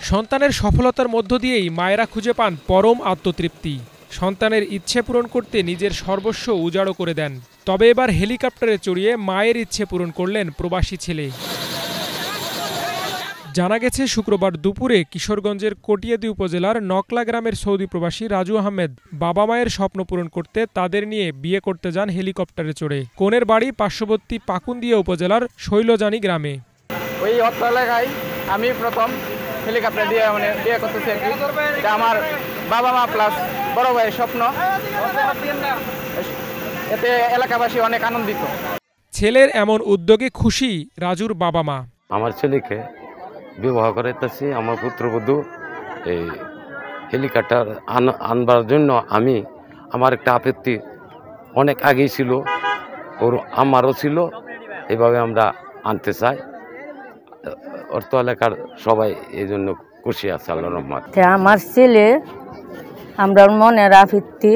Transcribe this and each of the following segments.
সন্তানের সফলতার মধ্য দিয়েই মায়েরা খুঁজে পান পরম আত্মতৃপ্তি। সন্তানের ইচ্ছে পূরণ করতে নিজের সর্বস্ব উজাড় করে দেন। তবে এবার হেলিকপ্টারে চড়িয়ে মায়ের ইচ্ছে পূরণ করলেন প্রবাসী ছেলে। জানা গেছে শুক্রবার দুপুরে কিশোরগঞ্জের কটিয়াদি উপজেলার নকলা গ্রামের সৌদি প্রবাসী রাজু আহমেদ বাবা মায়ের স্বপ্ন পূরণ করতে তাদের নিয়ে বিয়ে করতে যান হেলিকপ্টারে চড়ে। কনের বাড়ি পার্শ্ববর্তী পাকুন্দিয়া উপজেলার শৈলজানি গ্রামে। ওই অত্র এলাকায় আমি প্রথম হেলিকপ্টার দিয়ে বিয়ে করতেছি। এটা আমার বাবা মা প্লাস বড় ভাইয়ের স্বপ্ন। এতে এলাকাবাসী অনেক আনন্দিত। ছেলের এমন উদ্যোগে খুশি রাজুর বাবা মা। আমার ছেলেকে বিবাহ করাইতেছি, আমার পুত্রবধূ এই হেলিকপ্টার আনবার জন্য আমার একটা আপত্তি অনেক আগেই ছিল, ওর আমারও ছিল। এভাবে আমরা আনতে চাই। অর্থ এলাকার সবাই এই জন্য খুশি আছে আল্লাহর রহমত। আমার ছেলে, আমরা মনের আপত্তি,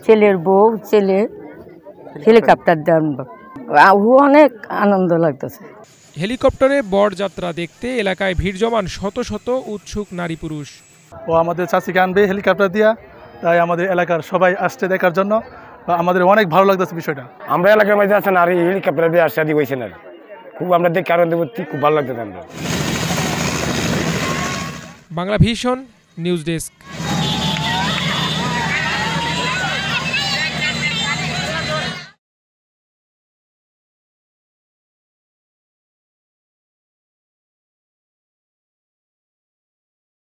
ছেলের বউ ছেলে হেলিকপ্টার দিয়ে অনেক আনন্দ লাগতেছে। হেলিকপ্টারে বরযাত্রা দেখতে এলাকায় ভিড় জমান শত শত উৎসুক নারী পুরুষ। ও আমাদের চাচিকে আনবে হেলিকপ্টার দিয়া, তাই আমাদের এলাকার সবাই আসছে দেখার জন্য। আমাদের অনেক ভালো লাগতেছে বিষয়টা। আমরা এলাকার মধ্যে আছেন আর হেলিকপ্টার দিয়ে আসা হয়েছে না, খুব আমরা দেখে আনন্দ করছি, খুব ভালো লাগতেছে। Bangla vision news desk.